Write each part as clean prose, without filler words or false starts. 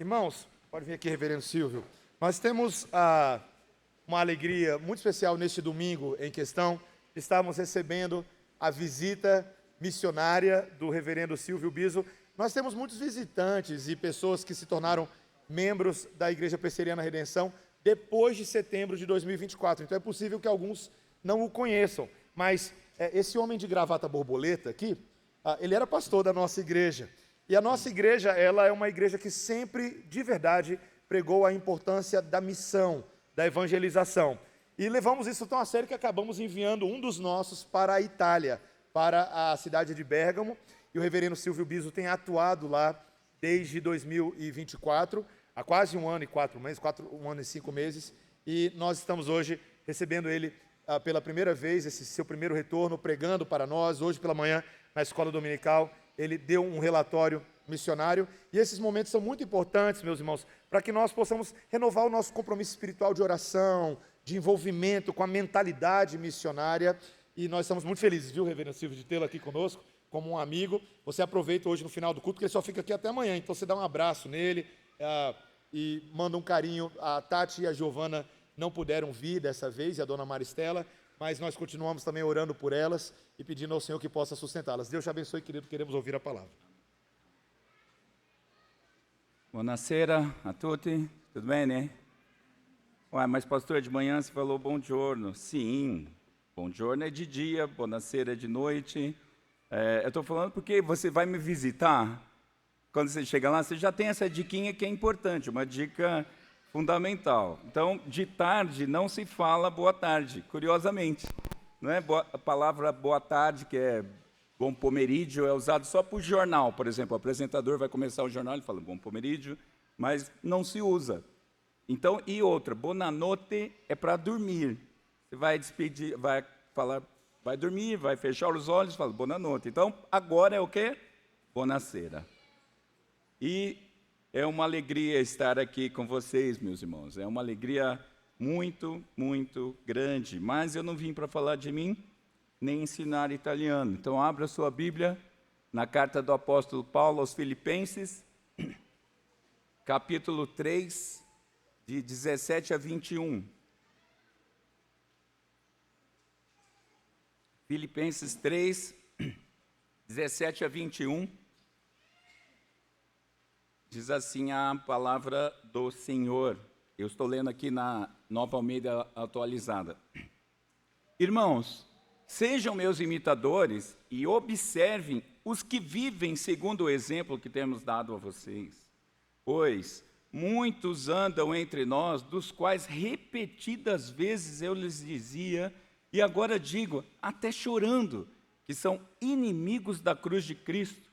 Irmãos, pode vir aqui, reverendo Silvio. Nós temos uma alegria muito especial neste domingo em questão. Estamos recebendo a visita missionária do reverendo Silvio Biso. Nós temos muitos visitantes e pessoas que se tornaram membros da Igreja Presbiteriana Redenção depois de setembro de 2024. Então é possível que alguns não o conheçam. Mas esse homem de gravata borboleta aqui, ele era pastor da nossa igreja. E a nossa igreja, ela é uma igreja que sempre, de verdade, pregou a importância da missão, da evangelização. E levamos isso tão a sério que acabamos enviando um dos nossos para a Itália, para a cidade de Bérgamo. E o reverendo Silvio Biso tem atuado lá desde 2024, há quase 1 ano e 4 meses, 1 ano e 5 meses. E nós estamos hoje recebendo ele pela primeira vez, esse seu primeiro retorno, pregando para nós. Hoje pela manhã, na escola dominical, ele deu um relatório missionário, e esses momentos são muito importantes, meus irmãos, para que nós possamos renovar o nosso compromisso espiritual de oração, de envolvimento com a mentalidade missionária, e nós estamos muito felizes, viu, reverendo Silvio, de tê-lo aqui conosco, como um amigo. Você aproveita hoje no final do culto, que ele só fica aqui até amanhã, então você dá um abraço nele, e manda um carinho. A Tati e a Giovana não puderam vir dessa vez, e a dona Maristela, mas nós continuamos também orando por elas e pedindo ao Senhor que possa sustentá-las. Deus te abençoe, querido, queremos ouvir a palavra. Buonasera a tutti, tudo bem, né? Ué, mas pastor, de manhã você falou bom giorno. Sim, bom giorno é de dia, buonasera é de noite. Eu estou falando porque você vai me visitar. Quando você chega lá, você já tem essa diquinha que é importante, uma dica fundamental. Então, de tarde não se fala boa tarde, curiosamente. Não é? A palavra boa tarde, que é bom pomeriggio, é usado só para o jornal. Por exemplo, o apresentador vai começar o jornal, ele fala bom pomeriggio, mas não se usa. Então, e outra, buonanotte é para dormir. Você vai despedir, vai falar, vai dormir, vai fechar os olhos, fala buonanotte. Então, agora é o quê? Buonasera. E é uma alegria estar aqui com vocês, meus irmãos. É uma alegria muito, muito grande. Mas eu não vim para falar de mim, nem ensinar italiano. Então, abra sua Bíblia na carta do apóstolo Paulo aos Filipenses, capítulo 3, de 17 a 21. Filipenses 3, 17 a 21. Diz assim a palavra do Senhor. Eu estou lendo aqui na Nova Almeida Atualizada. Irmãos, sejam meus imitadores e observem os que vivem segundo o exemplo que temos dado a vocês. Pois muitos andam entre nós, dos quais repetidas vezes eu lhes dizia, e agora digo, até chorando, que são inimigos da cruz de Cristo.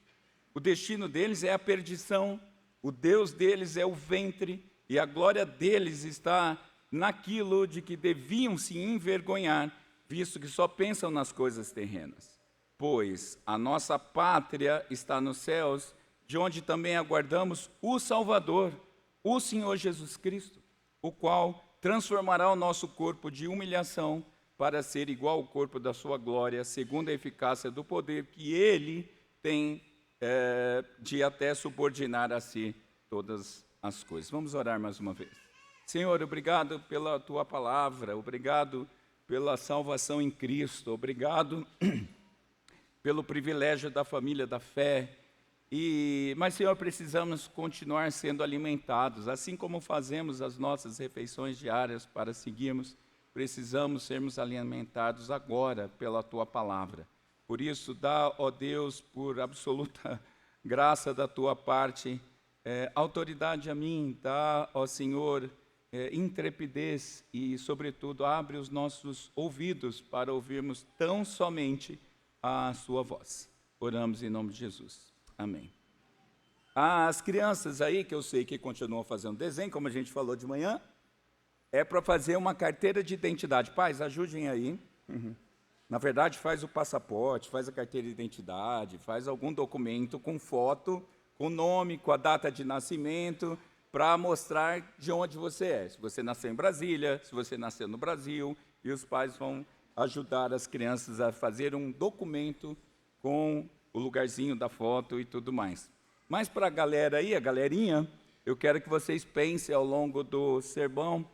O destino deles é a perdição, o Deus deles é o ventre, e a glória deles está naquilo de que deviam se envergonhar, visto que só pensam nas coisas terrenas. Pois a nossa pátria está nos céus, de onde também aguardamos o Salvador, o Senhor Jesus Cristo, o qual transformará o nosso corpo de humilhação para ser igual ao corpo da sua glória, segundo a eficácia do poder que Ele tem de até subordinar a si todas as coisas. Vamos orar mais uma vez. Senhor, obrigado pela Tua palavra, obrigado pela salvação em Cristo, obrigado pelo privilégio da família da fé. Mas, Senhor, precisamos continuar sendo alimentados, assim como fazemos as nossas refeições diárias para seguirmos, precisamos sermos alimentados agora pela Tua palavra. Por isso, dá, ó Deus, por absoluta graça da Tua parte, autoridade a mim, dá, ó Senhor, intrepidez e, sobretudo, abre os nossos ouvidos para ouvirmos tão somente a Sua voz. Oramos em nome de Jesus. Amém. As crianças aí, que eu sei que continuam fazendo desenho, como a gente falou de manhã, é para fazer uma carteira de identidade. Pais, ajudem aí. Na verdade, faz o passaporte, faz a carteira de identidade, faz algum documento com foto, com nome, com a data de nascimento, para mostrar de onde você é. Se você nasceu em Brasília, se você nasceu no Brasil, e os pais vão ajudar as crianças a fazer um documento com o lugarzinho da foto e tudo mais. Mas para a galera aí, a galerinha, eu quero que vocês pensem ao longo do sermão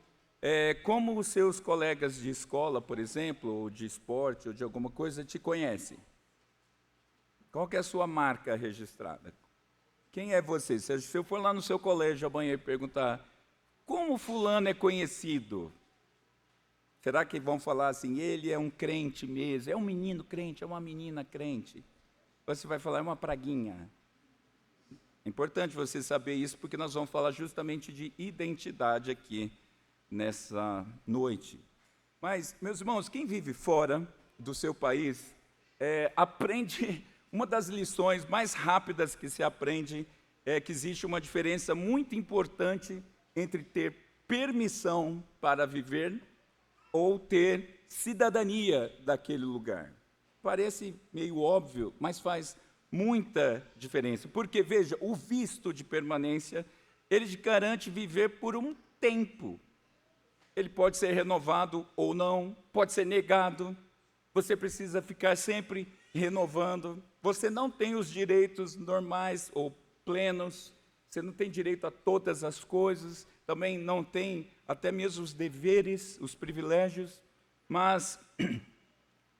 como os seus colegas de escola, por exemplo, ou de esporte, ou de alguma coisa, te conhecem. Qual que é a sua marca registrada? Quem é você? Se eu for lá no seu colégio amanhã e perguntar, como fulano é conhecido? Será que vão falar assim, ele é um crente mesmo, é um menino crente, é uma menina crente? Você vai falar, é uma praguinha. É importante você saber isso, porque nós vamos falar justamente de identidade aqui nessa noite. Mas, meus irmãos, quem vive fora do seu país, aprende, uma das lições mais rápidas que se aprende é que existe uma diferença muito importante entre ter permissão para viver ou ter cidadania daquele lugar. Parece meio óbvio, mas faz muita diferença. Porque, veja, o visto de permanência, ele te garante viver por um tempo. Ele pode ser renovado ou não, pode ser negado. Você precisa ficar sempre renovando. Você não tem os direitos normais ou plenos. Você não tem direito a todas as coisas. Também não tem até mesmo os deveres, os privilégios. Mas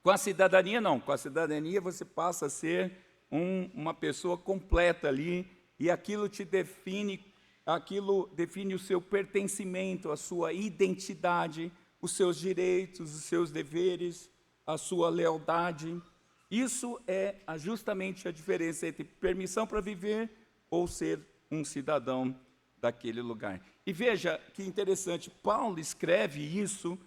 com a cidadania, não. Com a cidadania você passa a ser uma pessoa completa ali. E aquilo te define. Aquilo define o seu pertencimento, a sua identidade, os seus direitos, os seus deveres, a sua lealdade. Isso é justamente a diferença entre permissão para viver ou ser um cidadão daquele lugar. E veja que interessante, Paulo escreve isso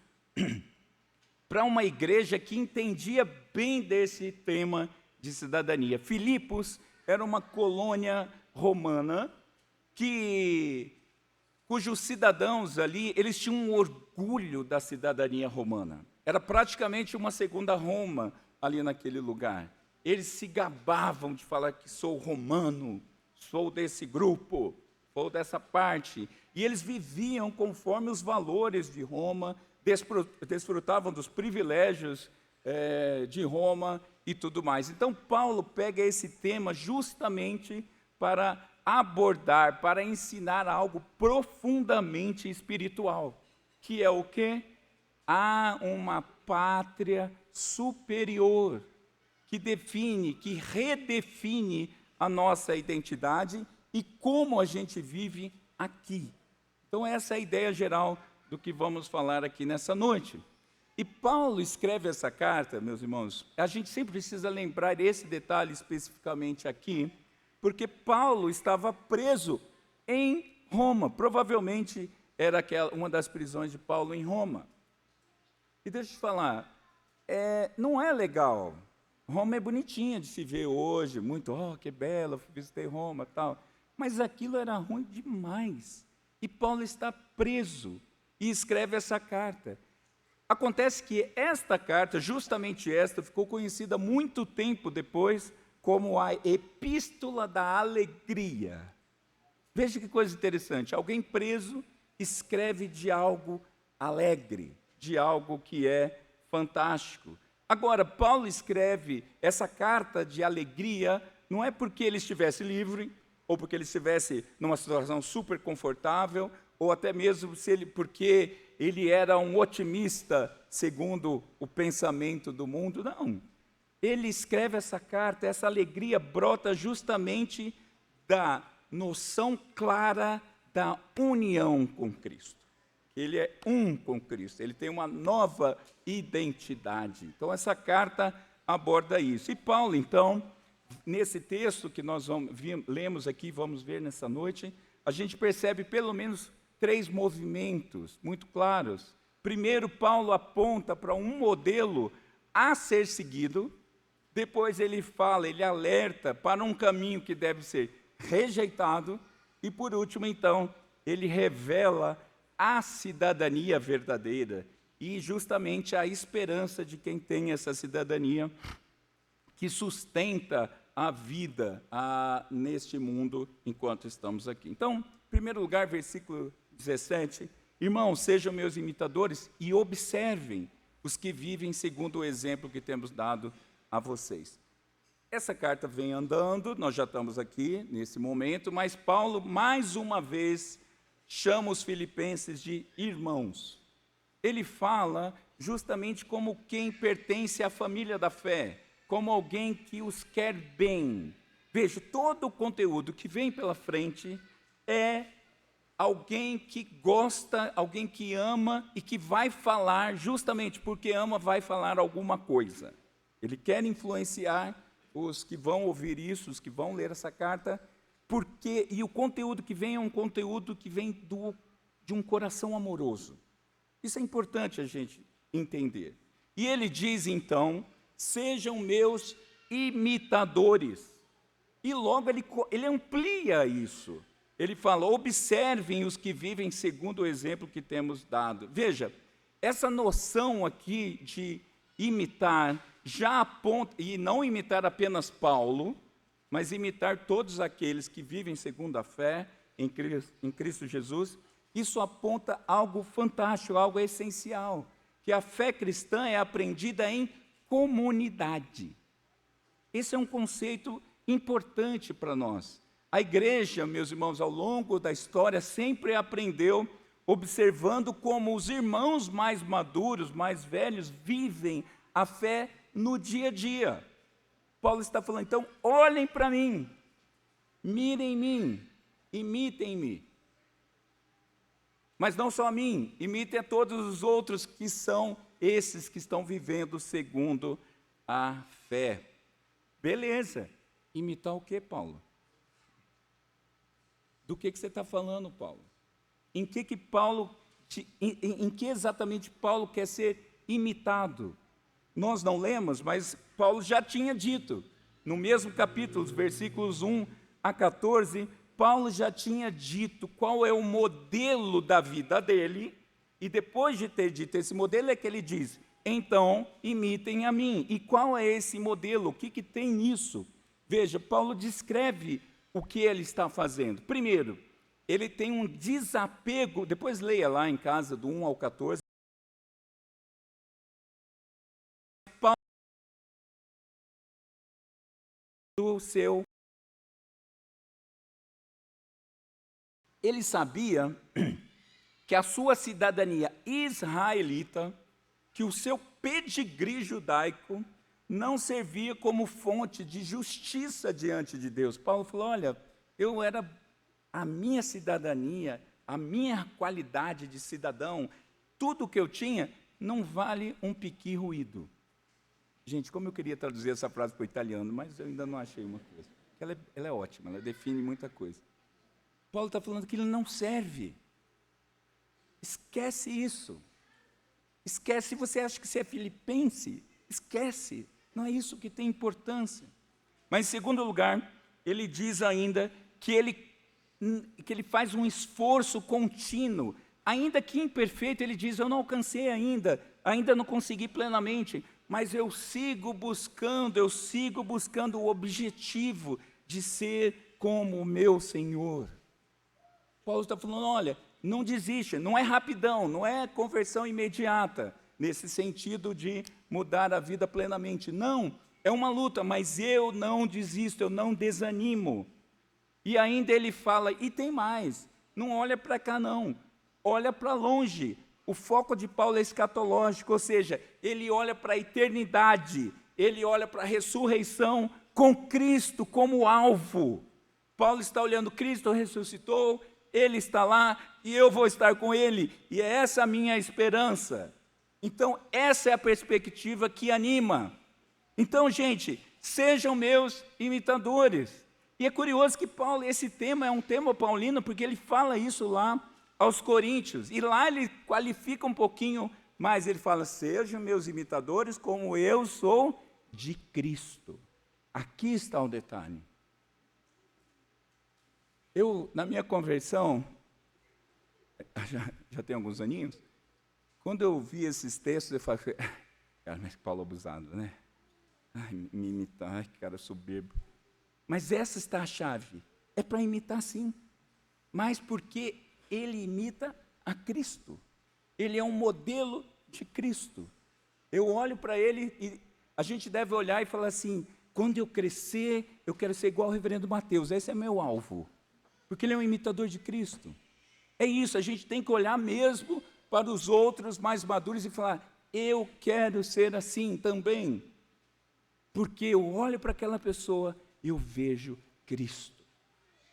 para uma igreja que entendia bem desse tema de cidadania. Filipos era uma colônia romana, cujos cidadãos ali, eles tinham um orgulho da cidadania romana. Era praticamente uma segunda Roma ali naquele lugar. Eles se gabavam de falar que sou romano, sou desse grupo, sou dessa parte. E eles viviam conforme os valores de Roma, desfrutavam dos privilégios de Roma e tudo mais. Então, Paulo pega esse tema justamente para abordar, para ensinar algo profundamente espiritual, que é o quê? Há uma pátria superior que define, que redefine a nossa identidade e como a gente vive aqui. Então essa é a ideia geral do que vamos falar aqui nessa noite. E Paulo escreve essa carta, meus irmãos, a gente sempre precisa lembrar esse detalhe especificamente aqui, porque Paulo estava preso em Roma. Provavelmente era uma das prisões de Paulo em Roma. E deixa eu te falar, não é legal. Roma é bonitinha de se ver hoje, muito, que bela, visitei Roma e tal. Mas aquilo era ruim demais. E Paulo está preso e escreve essa carta. Acontece que esta carta, justamente esta, ficou conhecida muito tempo depois como a Epístola da Alegria. Veja que coisa interessante, alguém preso escreve de algo alegre, de algo que é fantástico. Agora, Paulo escreve essa carta de alegria, não é porque ele estivesse livre, ou porque ele estivesse numa situação super confortável, ou até mesmo porque ele era um otimista, segundo o pensamento do mundo, não. Ele escreve essa carta, essa alegria brota justamente da noção clara da união com Cristo. Ele é um com Cristo, ele tem uma nova identidade. Então, essa carta aborda isso. E Paulo, então, nesse texto que nós lemos aqui, vamos ver nessa noite, a gente percebe pelo menos 3 movimentos muito claros. Primeiro, Paulo aponta para um modelo a ser seguido. Depois ele fala, ele alerta para um caminho que deve ser rejeitado. E por último, então, ele revela a cidadania verdadeira e justamente a esperança de quem tem essa cidadania que sustenta a vida neste mundo enquanto estamos aqui. Então, em primeiro lugar, versículo 17, irmãos, sejam meus imitadores e observem os que vivem segundo o exemplo que temos dado a vocês. Essa carta vem andando, nós já estamos aqui nesse momento, mas Paulo, mais uma vez, chama os filipenses de irmãos. Ele fala justamente como quem pertence à família da fé, como alguém que os quer bem. Veja, todo o conteúdo que vem pela frente é alguém que gosta, alguém que ama e que vai falar, justamente porque ama, vai falar alguma coisa. Ele quer influenciar os que vão ouvir isso, os que vão ler essa carta, e o conteúdo que vem é um conteúdo que vem de um coração amoroso. Isso é importante a gente entender. E ele diz, então, sejam meus imitadores. E logo ele amplia isso. Ele fala, observem os que vivem segundo o exemplo que temos dado. Veja, essa noção aqui de imitar já aponta, e não imitar apenas Paulo, mas imitar todos aqueles que vivem segundo a fé em Cristo Jesus, isso aponta algo fantástico, algo essencial, que a fé cristã é aprendida em comunidade. Esse é um conceito importante para nós. A igreja, meus irmãos, ao longo da história, sempre aprendeu observando como os irmãos mais maduros, mais velhos, vivem a fé no dia a dia. Paulo está falando, então, olhem para mim, mirem em mim, imitem-me. Mas não só a mim, imitem a todos os outros que são esses que estão vivendo segundo a fé. Beleza. Imitar o que, Paulo? Do que você está falando, Paulo? Em que exatamente Paulo quer ser imitado? Nós não lemos, mas Paulo já tinha dito, no mesmo capítulo, os versículos 1 a 14, Paulo já tinha dito qual é o modelo da vida dele, e depois de ter dito esse modelo é que ele diz, então imitem a mim. E qual é esse modelo? O que tem nisso? Veja, Paulo descreve o que ele está fazendo. Primeiro, ele tem um desapego, depois leia lá em casa do 1 ao 14, ele sabia que a sua cidadania israelita, que o seu pedigree judaico não servia como fonte de justiça diante de Deus. Paulo falou, olha, a minha cidadania, a minha qualidade de cidadão, tudo que eu tinha, não vale um piqui ruído. Gente, como eu queria traduzir essa frase para o italiano, mas eu ainda não achei uma coisa. Ela é ótima, ela define muita coisa. Paulo está falando que ele não serve. Esquece isso. Esquece, se você acha que você é filipense, esquece. Não é isso que tem importância. Mas, em segundo lugar, ele diz ainda que ele faz um esforço contínuo. Ainda que imperfeito, ele diz, eu não alcancei ainda não consegui plenamente, mas eu sigo buscando o objetivo de ser como o meu Senhor. Paulo está falando, olha, não desiste, não é rapidão, não é conversão imediata, nesse sentido de mudar a vida plenamente. Não, é uma luta, mas eu não desisto, eu não desanimo. E ainda ele fala, e tem mais, não olha para cá não, olha para longe. O foco de Paulo é escatológico, ou seja, ele olha para a eternidade, ele olha para a ressurreição com Cristo como alvo. Paulo está olhando, Cristo ressuscitou, ele está lá e eu vou estar com ele, e é essa a minha esperança. Então, essa é a perspectiva que anima. Então, gente, sejam meus imitadores. E é curioso que Paulo, esse tema é um tema paulino, porque ele fala isso lá aos Coríntios, e lá ele qualifica um pouquinho mais, ele fala, sejam meus imitadores como eu sou de Cristo. Aqui está o detalhe. Na minha conversão, já tem alguns aninhos, quando eu vi esses textos, eu falei, cara, mas Paulo abusado, né? Ai, me imitar, ai, que cara soberbo. Mas essa está a chave, é para imitar sim, mas porque ele imita a Cristo, ele é um modelo de Cristo. Eu olho para ele e a gente deve olhar e falar assim, quando eu crescer, eu quero ser igual ao reverendo Mateus, esse é meu alvo, porque ele é um imitador de Cristo. É isso, a gente tem que olhar mesmo para os outros mais maduros e falar, eu quero ser assim também, porque eu olho para aquela pessoa e eu vejo Cristo.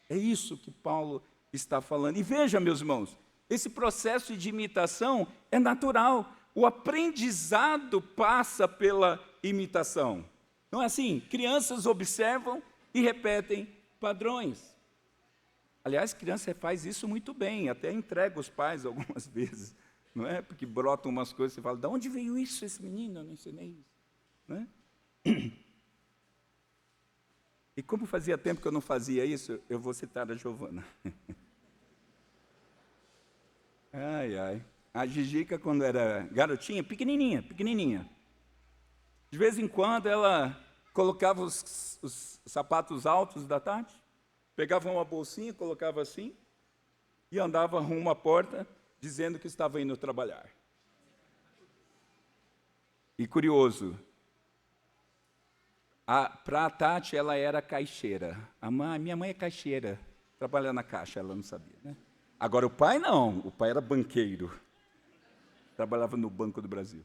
É isso que Paulo está falando. E veja, meus irmãos, esse processo de imitação é natural. O aprendizado passa pela imitação. Não é assim? Crianças observam e repetem padrões. Aliás, criança faz isso muito bem, até entrega os pais algumas vezes, não é? Porque brotam umas coisas e você fala, de onde veio isso, esse menino? Eu não ensinei isso. Não é? E como fazia tempo que eu não fazia isso, eu vou citar a Giovana. Ai, ai. A Gigica, quando era garotinha, pequenininha, de vez em quando ela colocava os sapatos altos da Tati, pegava uma bolsinha, colocava assim, e andava rumo à porta, dizendo que estava indo trabalhar. E curioso, para a Tati, ela era caixeira. Minha mãe é caixeira, trabalha na caixa, ela não sabia, né? Agora o pai não, o pai era banqueiro, trabalhava no Banco do Brasil.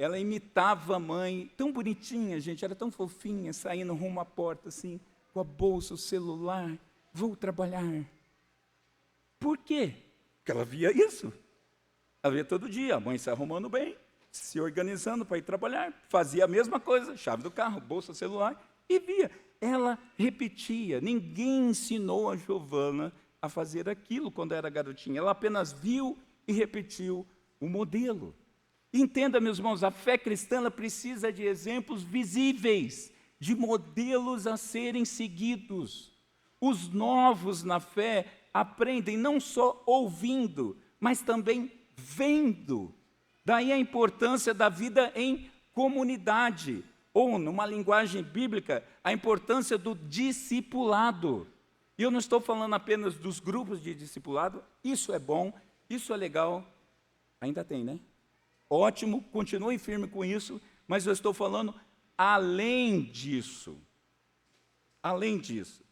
Ela imitava a mãe, tão bonitinha, gente, era tão fofinha, saindo rumo à porta, assim, com a bolsa, o celular, vou trabalhar. Por quê? Porque ela via isso. Ela via todo dia, a mãe se arrumando bem, se organizando para ir trabalhar, fazia a mesma coisa, chave do carro, bolsa, celular, e via. Ela repetia, ninguém ensinou a Giovana a fazer aquilo quando era garotinha, ela apenas viu e repetiu o modelo. Entenda, meus irmãos, a fé cristã ela precisa de exemplos visíveis, de modelos a serem seguidos. Os novos na fé aprendem não só ouvindo, mas também vendo. Daí a importância da vida em comunidade, ou, numa linguagem bíblica, a importância do discipulado. E eu não estou falando apenas dos grupos de discipulado, isso é bom, isso é legal, ainda tem, né? Ótimo, continue firme com isso, mas eu estou falando além disso. Além disso.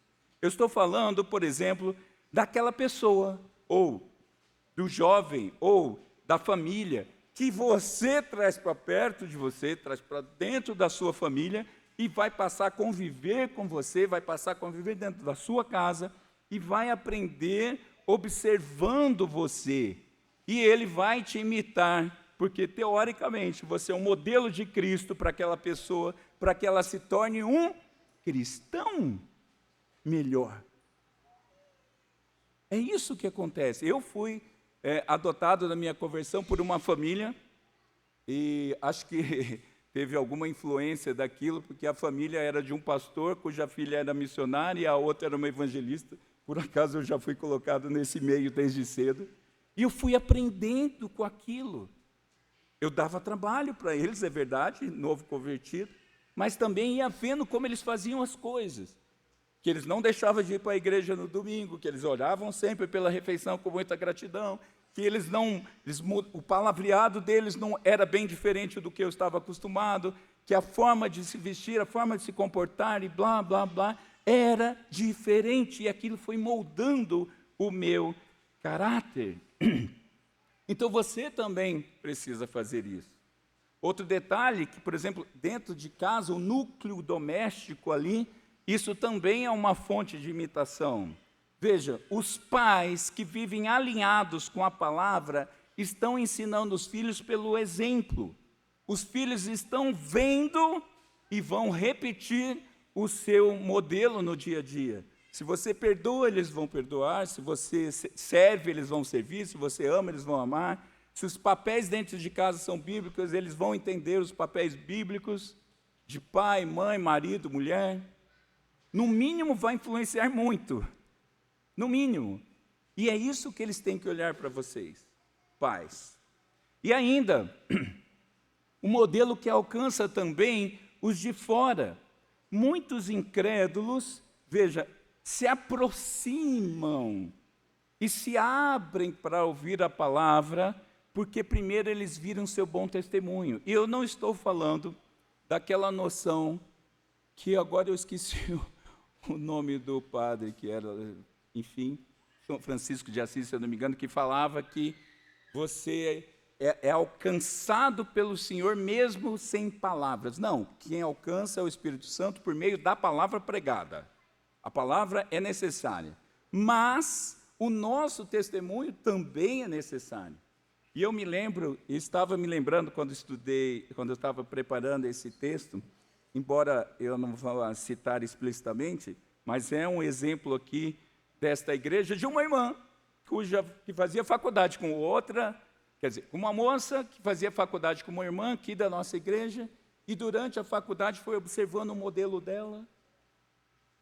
Eu estou falando, por exemplo, daquela pessoa, ou do jovem, ou da família, que você traz para perto de você, traz para dentro da sua família, e vai passar a conviver com você, vai passar a conviver dentro da sua casa, e vai aprender observando você. E ele vai te imitar, porque teoricamente você é um modelo de Cristo para aquela pessoa, para que ela se torne um cristão melhor. É isso que acontece. Eu fui adotado na minha conversão por uma família, e acho que teve alguma influência daquilo, porque a família era de um pastor, cuja filha era missionária, e a outra era uma evangelista. Por acaso eu já fui colocado nesse meio desde cedo, e eu fui aprendendo com aquilo. Eu dava trabalho para eles, é verdade, novo convertido, mas também ia vendo como eles faziam as coisas. Que eles não deixavam de ir para a igreja no domingo, que eles oravam sempre pela refeição com muita gratidão, que o palavreado deles não era bem diferente do que eu estava acostumado, que a forma de se vestir, a forma de se comportar e blá, blá, blá, era diferente, e aquilo foi moldando o meu caráter. Então você também precisa fazer isso. Outro detalhe, que, por exemplo, dentro de casa, o núcleo doméstico ali, isso também é uma fonte de imitação. Veja, os pais que vivem alinhados com a palavra estão ensinando os filhos pelo exemplo. Os filhos estão vendo e vão repetir o seu modelo no dia a dia. Se você perdoa, eles vão perdoar. Se você serve, eles vão servir. Se você ama, eles vão amar. Se os papéis dentro de casa são bíblicos, eles vão entender os papéis bíblicos de pai, mãe, marido, mulher. No mínimo, vai influenciar muito. No mínimo. E é isso que eles têm que olhar para vocês, pais. E ainda, um modelo que alcança também os de fora. Muitos incrédulos, veja, se aproximam e se abrem para ouvir a palavra, porque primeiro eles viram seu bom testemunho. E eu não estou falando daquela noção que agora eu esqueci o nome do padre, que era, enfim, São Francisco de Assis, se eu não me engano, que falava que você é alcançado pelo Senhor mesmo sem palavras. Não, quem alcança é o Espírito Santo por meio da palavra pregada. A palavra é necessária, mas o nosso testemunho também é necessário. E eu estava me lembrando quando eu estava preparando esse texto, embora eu não vá citar explicitamente, mas é um exemplo aqui desta igreja de uma irmã que fazia faculdade com outra, quer dizer, uma moça que fazia faculdade com uma irmã aqui da nossa igreja, e durante a faculdade foi observando o modelo dela,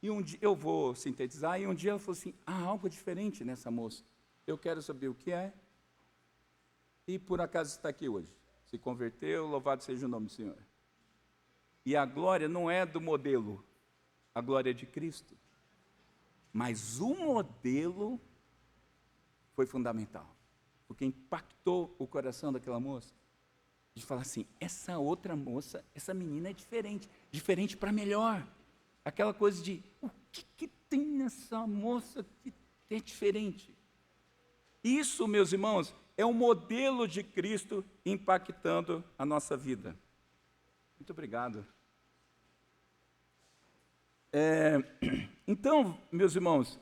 e um dia, eu vou sintetizar, e um dia ela falou assim, há algo diferente nessa moça, eu quero saber o que é, e por acaso está aqui hoje, se converteu, louvado seja o nome do Senhor. E a glória não é do modelo, a glória é de Cristo, mas o modelo foi fundamental, porque impactou o coração daquela moça, de falar assim, essa outra moça, essa menina é diferente para melhor, aquela coisa de, o que tem nessa moça que é diferente? Isso, meus irmãos, é um modelo de Cristo impactando a nossa vida. Muito obrigado. Então, meus irmãos,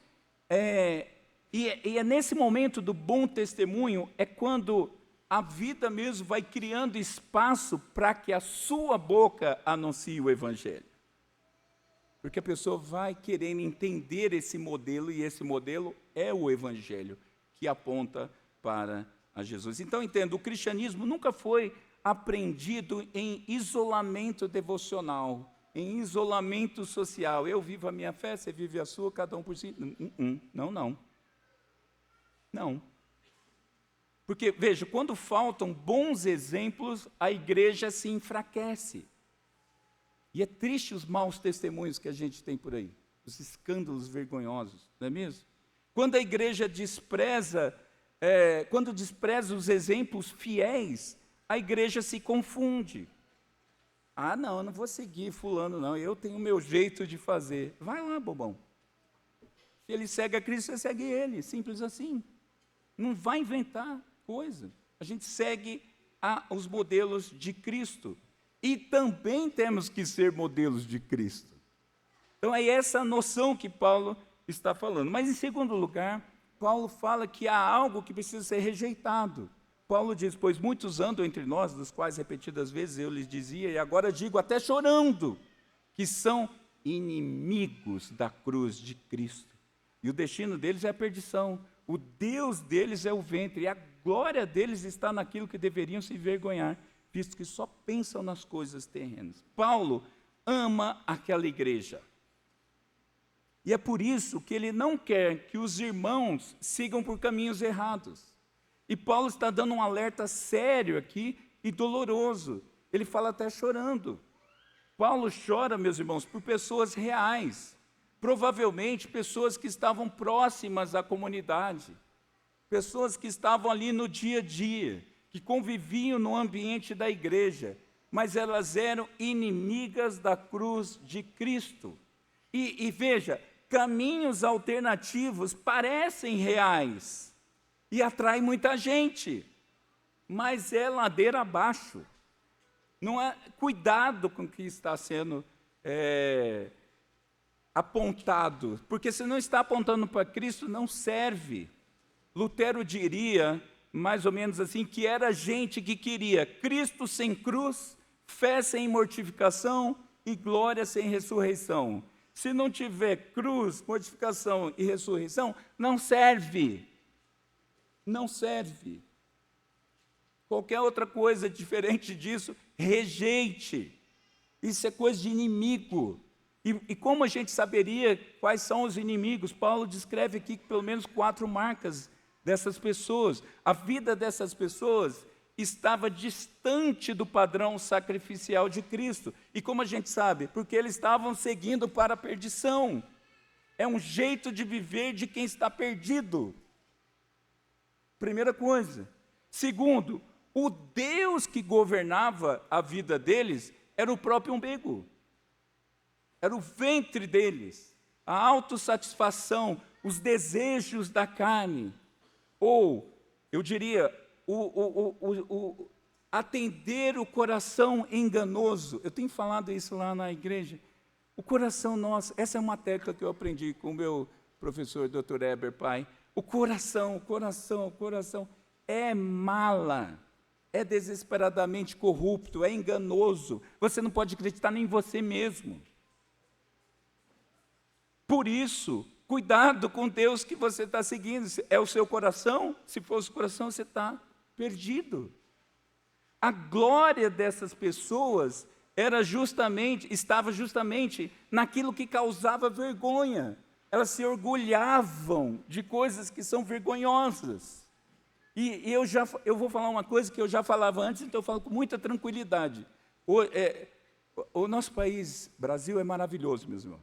e é nesse momento do bom testemunho, é quando a vida mesmo vai criando espaço para que a sua boca anuncie o Evangelho. Porque a pessoa vai querendo entender esse modelo, e esse modelo é o Evangelho, que aponta para a Jesus. Então, entenda, o cristianismo nunca foi aprendido em isolamento devocional, em isolamento social. Eu vivo a minha fé, você vive a sua, cada um por si. Não. Porque, veja, quando faltam bons exemplos, a igreja se enfraquece. E é triste os maus testemunhos que a gente tem por aí, os escândalos vergonhosos, não é mesmo? Quando a igreja despreza os exemplos fiéis, a igreja se confunde. Ah, não, eu não vou seguir fulano, não, eu tenho o meu jeito de fazer. Vai lá, bobão. Se ele segue a Cristo, você segue ele, simples assim. Não vai inventar coisa. A gente segue os modelos de Cristo. E também temos que ser modelos de Cristo. Então é essa noção que Paulo está falando. Mas em segundo lugar, Paulo fala que há algo que precisa ser rejeitado. Paulo diz, pois muitos andam entre nós, dos quais repetidas vezes eu lhes dizia, e agora digo até chorando, que são inimigos da cruz de Cristo. E o destino deles é a perdição. O Deus deles é o ventre, e a glória deles está naquilo que deveriam se envergonhar, visto que só pensam nas coisas terrenas. Paulo ama aquela igreja. E é por isso que ele não quer que os irmãos sigam por caminhos errados. E Paulo está dando um alerta sério aqui e doloroso. Ele fala até chorando. Paulo chora, meus irmãos, por pessoas reais. Provavelmente pessoas que estavam próximas à comunidade. Pessoas que estavam ali no dia a dia, que conviviam no ambiente da igreja, mas elas eram inimigas da cruz de Cristo. E veja, caminhos alternativos parecem reais e atraem muita gente, mas é ladeira abaixo. Não é, cuidado com o que está sendo apontado, porque se não está apontando para Cristo, não serve. Lutero diria, mais ou menos assim, que era gente que queria Cristo sem cruz, fé sem mortificação e glória sem ressurreição. Se não tiver cruz, mortificação e ressurreição, não serve. Não serve. Qualquer outra coisa diferente disso, rejeite. Isso é coisa de inimigo. E como a gente saberia quais são os inimigos? Paulo descreve aqui pelo menos 4 marcas dessas pessoas. A vida dessas pessoas estava distante do padrão sacrificial de Cristo. E como a gente sabe? Porque eles estavam seguindo para a perdição. É um jeito de viver de quem está perdido. Primeira coisa. Segundo, o Deus que governava a vida deles era o próprio umbigo. era o ventre deles, a autossatisfação, os desejos da carne, ou, eu diria, atender o coração enganoso. Eu tenho falado isso lá na igreja. O coração nosso, essa é uma técnica que eu aprendi com o meu professor, Dr. Eber Pai. O coração é mala, é desesperadamente corrupto, é enganoso. Você não pode acreditar nem em você mesmo. Por isso, cuidado com Deus que você está seguindo. É o seu coração? Se for o seu coração, você está perdido. A glória dessas pessoas estava justamente naquilo que causava vergonha. Elas se orgulhavam de coisas que são vergonhosas. E eu vou falar uma coisa que eu já falava antes, então eu falo com muita tranquilidade. O nosso país, Brasil, é maravilhoso, meus irmãos.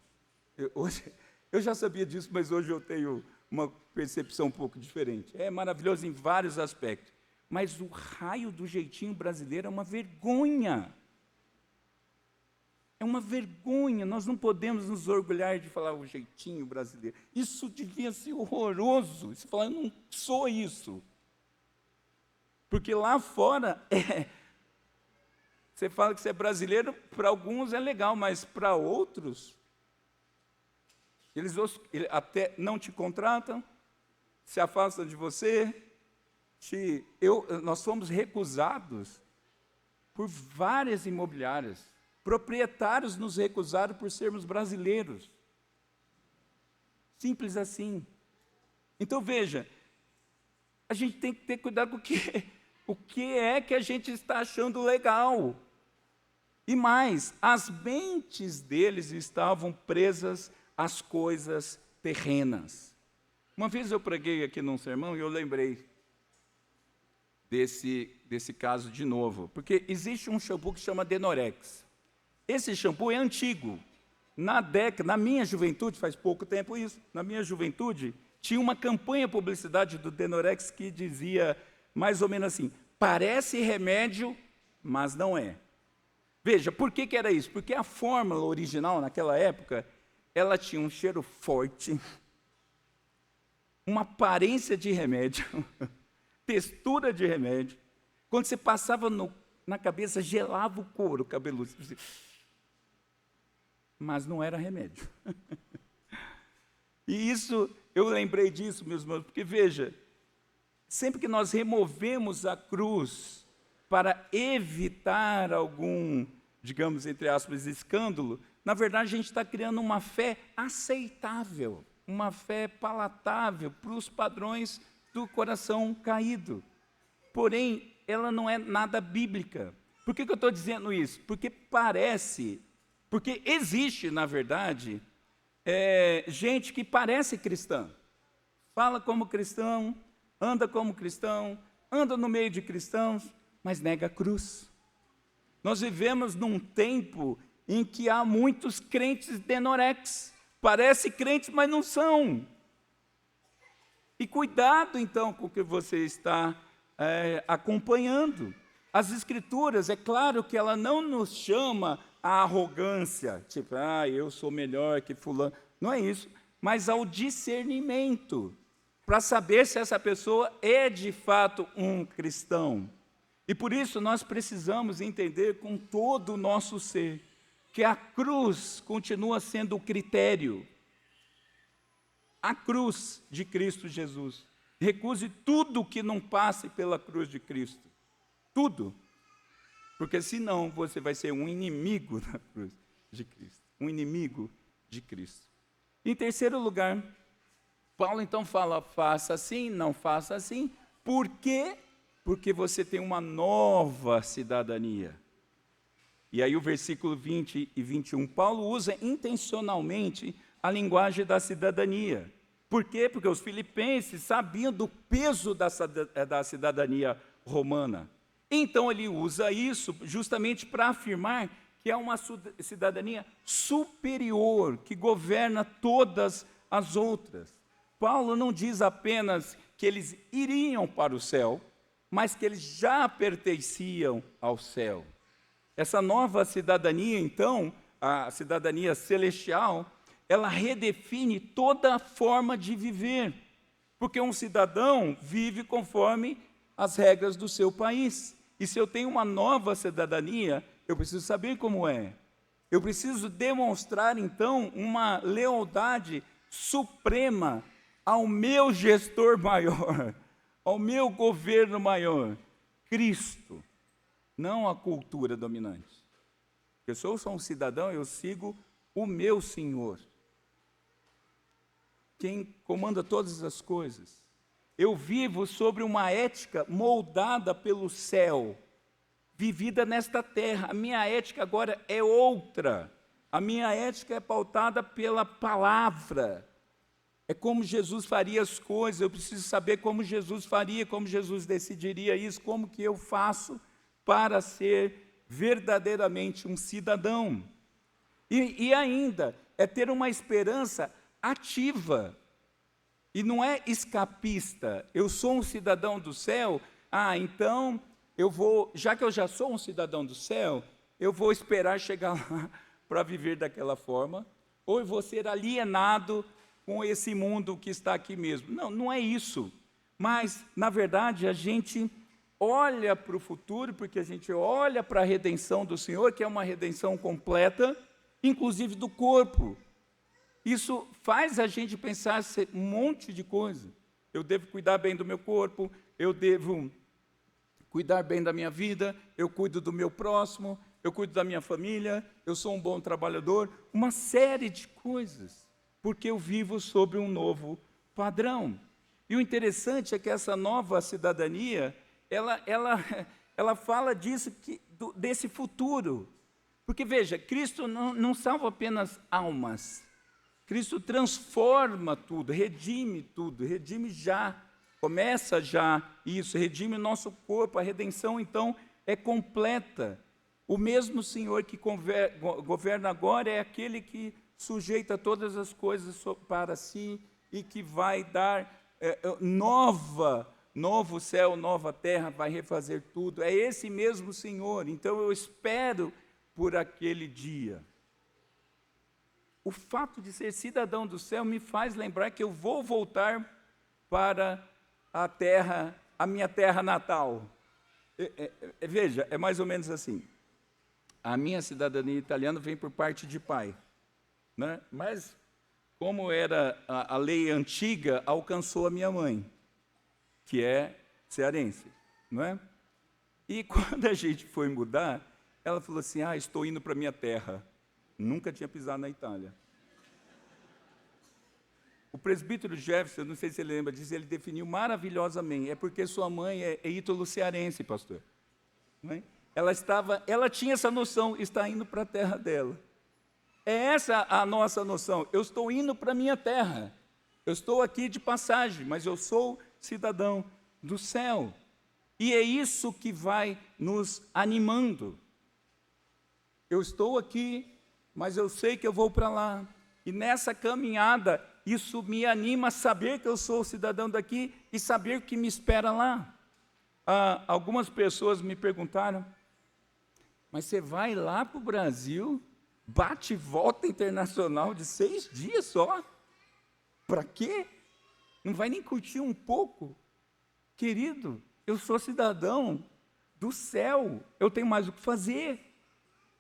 Eu já sabia disso, mas hoje eu tenho uma percepção um pouco diferente. É maravilhoso em vários aspectos. Mas o raio do jeitinho brasileiro é uma vergonha. É uma vergonha. Nós não podemos nos orgulhar de falar o jeitinho brasileiro. Isso devia ser horroroso. Você fala, eu não sou isso. Porque lá fora, você fala que você é brasileiro, para alguns é legal, mas para outros, eles até não te contratam, se afastam de você. Nós fomos recusados por várias imobiliárias. Proprietários nos recusaram por sermos brasileiros. Simples assim. Então, veja, a gente tem que ter cuidado com o que é que a gente está achando legal. E mais, as mentes deles estavam presas às coisas terrenas. Uma vez eu preguei aqui num sermão e eu lembrei desse caso de novo, porque existe um shampoo que chama Denorex. Esse shampoo é antigo. Na minha juventude, faz pouco tempo isso, na minha juventude, tinha uma campanha publicidade do Denorex que dizia mais ou menos assim, parece remédio, mas não é. Veja, por que era isso? Porque a fórmula original, naquela época, ela tinha um cheiro forte, uma aparência de remédio, textura de remédio. Quando você passava na cabeça, gelava o couro cabeludo. Mas não era remédio. E isso, eu lembrei disso, meus irmãos, porque veja, sempre que nós removemos a cruz para evitar algum, digamos, entre aspas, escândalo, na verdade a gente está criando uma fé aceitável, uma fé palatável para os padrões do coração caído. Porém, ela não é nada bíblica. Por que eu estou dizendo isso? Porque existe, na verdade, gente que parece cristã, fala como cristão, anda no meio de cristãos, mas nega a cruz. Nós vivemos num tempo em que há muitos crentes denorex, parece crentes, mas não são. E cuidado, então, com o que você está acompanhando. As Escrituras, é claro que ela não nos chama à arrogância, tipo, eu sou melhor que fulano. Não é isso, mas ao discernimento, para saber se essa pessoa é de fato um cristão. E por isso nós precisamos entender com todo o nosso ser que a cruz continua sendo o critério. A cruz de Cristo Jesus. Recuse tudo que não passe pela cruz de Cristo. Tudo. Porque senão você vai ser um inimigo da cruz de Cristo. Um inimigo de Cristo. Em terceiro lugar, Paulo então fala, faça assim, não faça assim. Por quê? Porque você tem uma nova cidadania. E aí o versículo 20 e 21, Paulo usa intencionalmente a linguagem da cidadania. Por quê? Porque os filipenses sabiam do peso da cidadania romana. Então ele usa isso justamente para afirmar que é uma cidadania superior, que governa todas as outras. Paulo não diz apenas que eles iriam para o céu, mas que eles já pertenciam ao céu. Essa nova cidadania, então, a cidadania celestial, ela redefine toda a forma de viver, porque um cidadão vive conforme as regras do seu país. E se eu tenho uma nova cidadania, eu preciso saber como é. Eu preciso demonstrar, então, uma lealdade suprema ao meu gestor maior, ao meu governo maior, Cristo, não a cultura dominante. Eu sou só um cidadão, eu sigo o meu Senhor, quem comanda todas as coisas. Eu vivo sobre uma ética moldada pelo céu, vivida nesta terra. A minha ética agora é outra. A minha ética é pautada pela palavra. É como Jesus faria as coisas. Eu preciso saber como Jesus faria, como Jesus decidiria isso, como que eu faço para ser verdadeiramente um cidadão. E ainda, é ter uma esperança ativa. E não é escapista. Eu sou um cidadão do céu, então eu vou, já que eu já sou um cidadão do céu, eu vou esperar chegar lá para viver daquela forma, ou eu vou ser alienado com esse mundo que está aqui mesmo. Não, não é isso. Mas, na verdade, a gente olha para o futuro, porque a gente olha para a redenção do Senhor, que é uma redenção completa, inclusive do corpo. Isso faz a gente pensar um monte de coisa. Eu devo cuidar bem do meu corpo, eu devo cuidar bem da minha vida, eu cuido do meu próximo, eu cuido da minha família, eu sou um bom trabalhador, uma série de coisas, porque eu vivo sobre um novo padrão. E o interessante é que essa nova cidadania, ela fala disso, desse futuro. Porque, veja, Cristo não salva apenas almas, Cristo transforma tudo, redime já, começa já isso, redime o nosso corpo, a redenção então é completa. O mesmo Senhor que governa agora é aquele que sujeita todas as coisas para si e que vai dar novo céu, nova terra, vai refazer tudo. É esse mesmo Senhor, então eu espero por aquele dia. O fato de ser cidadão do céu me faz lembrar que eu vou voltar para a terra, a minha terra natal. Veja, é mais ou menos assim. A minha cidadania italiana vem por parte de pai, né? Mas, como era a lei antiga, alcançou a minha mãe, que é cearense, não é? E quando a gente foi mudar, ela falou assim, estou indo para a minha terra. Nunca tinha pisado na Itália. O presbítero Jefferson, não sei se você lembra disso, ele definiu maravilhosamente. É porque sua mãe é ítalo-cearense, pastor. Não é? Ela tinha essa noção, está indo para a terra dela. É essa a nossa noção. Eu estou indo para a minha terra. Eu estou aqui de passagem, mas eu sou cidadão do céu. E é isso que vai nos animando. Eu estou aqui, mas eu sei que eu vou para lá. E nessa caminhada, isso me anima a saber que eu sou cidadão daqui e saber o que me espera lá. Algumas pessoas me perguntaram, mas você vai lá para o Brasil, bate e volta internacional de 6 dias só? Para quê? Não vai nem curtir um pouco? Querido, eu sou cidadão do céu, eu tenho mais o que fazer.